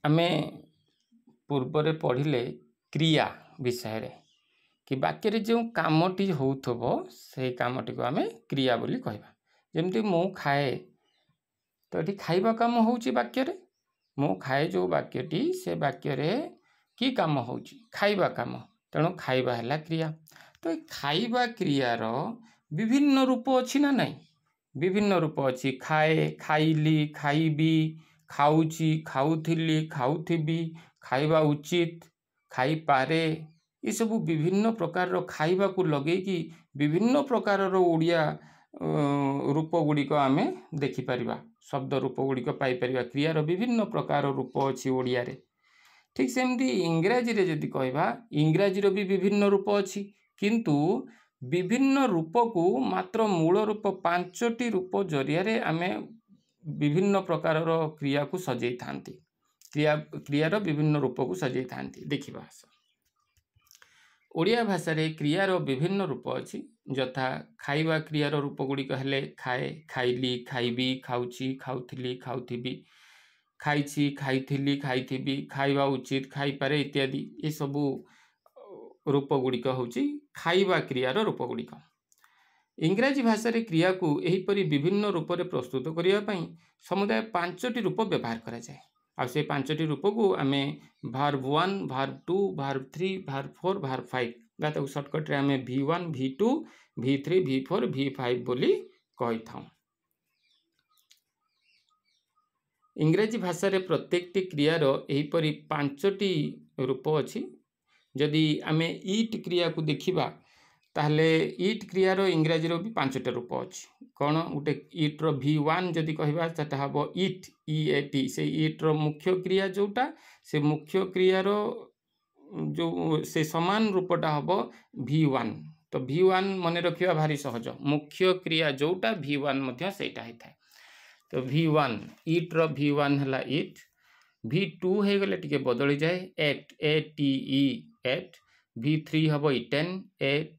आमे पूर्वरे पढ़िले क्रिया विषय कि वाक्य जो कामटी होउथबो से कामटी को आमे क्रिया बोली कहबा। जेमती मु खाए तो ये खाइबा काम होउची वाक्य रे। मु खाए जो वाक्यटी से वाक्य रे की काम होउची खाइबा काम, तेणु खाइबा हला क्रिया। तो ये खाइबा क्रियार विभिन्न रूप अच्छी ना नहीं, विभिन्न रूप अच्छी। खाए, खाइली, खाइबी, खाउची, खाउथिली, खाउथिबी, खाइबा उचित, खाई पारे, ये सब विभिन्न प्रकार खाइबा को लगे कि विभिन्न प्रकार ओडिया रूप गुड़िक आमे देखि परिबा, शब्द रूप गुड़िक पाई परिबा। क्रियार विभिन्न प्रकार रूप अच्छी ओडिया रे। ठीक सेमती इंग्राजी रे जदि कहबा, इंग्राजी रो भी विभिन्न रूप अच्छी, किंतु विभिन्न रूप को मात्र मूल रूप 5टी रूप जरिया रे आमे विभिन्न प्रकार क्रिया को सजई थांती। क्रियार विभिन्न रूप को सजई थांती। देखिबा ओडिया भाषा रे क्रियार विभिन्न रूप अच्छी, यथा खाइबा क्रियार रूप गुड़िक हेले खाए, खाइली, खाइबी, खाउची, खाउथिली, खाउथिबी, खाइची, खाइथिली, खाइथिबी, खाइबा उचित, खाई पारे इत्यादि। ये सबू रूप गुड़िक होउची खाइबा क्रियार रूप गुड़िक। इंग्राजी भाषा रे क्रिया को एहीपरि विभिन्न रूप रे प्रस्तुत करिया पई समुदाय 5टी रूप व्यवहार करा जाए। आ से 5टी रूप को आमे verb 1, verb 2, verb 3, verb 4, verb 5 गाता शॉर्टकट रे आमे V1, V2, V3, V4, V5 बोली कहि थाउ। इंग्राजी भाषा रे प्रत्येकटी क्रियार एहीपरि 5टी रूप अछि। जदि आमे ईट क्रिया को देखिबा ताहले ईट क्रियार इंग्राजी रो भी 5टा रूप अछि। कोन उटे ईट रो V1 जदि कहबा सेटा हबो ईट, EAT। से ईट रो मुख्य क्रिया जोटा, से मुख्य क्रियार जो से समान रूपटा हबो V1। तो V1 मने रखिबा भारी सहज, मुख्य क्रिया जोटा V1 मध्य सेटा ही थाए। तो V1 ईट रो V1 हला ईट। V2 हे गले टिके बदली जाए, एट, ATE एट। V3 हबो eaten, EATEN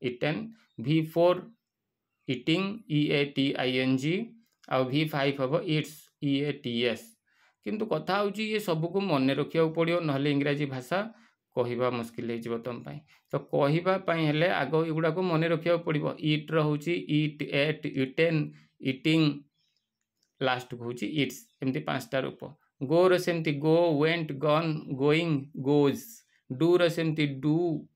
eaten. V4 eating, EATING। आ V5 हबो इट्स, EATS। किंतु कथा होची ये सब को मन रखिया पड़ियो, नहले इंग्राजी भाषा कहिबा मुश्किल हे जीव तम पई। तो कहिबा पई हेले आगो एगुडा को मन रखिया पड़ियो। ईट रो होची eat, ate, eaten, eating, last को होची इट्स। एमती 5टा रूप। गो रो सेमती go, went, gone, going, goes. Do रो सेमती do,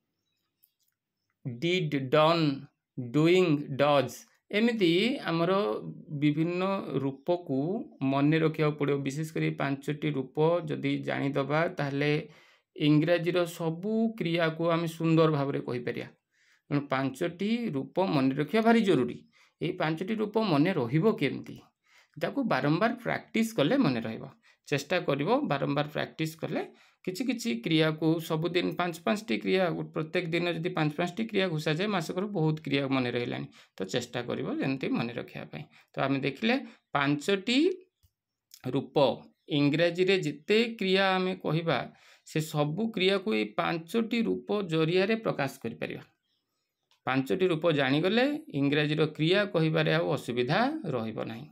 did, done, doing, does. एमती हमरो विभिन्न रूप को मन रखिया पड़ियो। विशेषकर 5टी रूप जदि जानि दबा ताहले इंग्राजी रो सबु क्रिया को आमे सुंदर भाव रे कहि परिया। 5टी रूप मन रखिया भारी जरूरी। ए 5टी रूप मन रहिबो केमती, ताको बारंबार प्रैक्टिस कले मन रहइबो। चेष्टा करिवो बारंबार प्रैक्टिस कले किछि किछि क्रिया को सबुदिन 5-5टी क्रिया प्रत्येक दिन यदि 5-5टी क्रिया घुसा जाए मासकर बहुत क्रिया मन रहिलानी। तो चेष्टा करिवो जेंति मन रखिया पई। तो आमे देखिले 5टी रूप इंग्राजी रे जिते क्रिया आमे कहिबा से सबु क्रिया को ए 5टी रूप जरिया रे प्रकाश करि परिबा। 5टी रूप जानि गले इंग्राजी रो क्रिया कहिबारे आ असुविधा रहिबो नाही।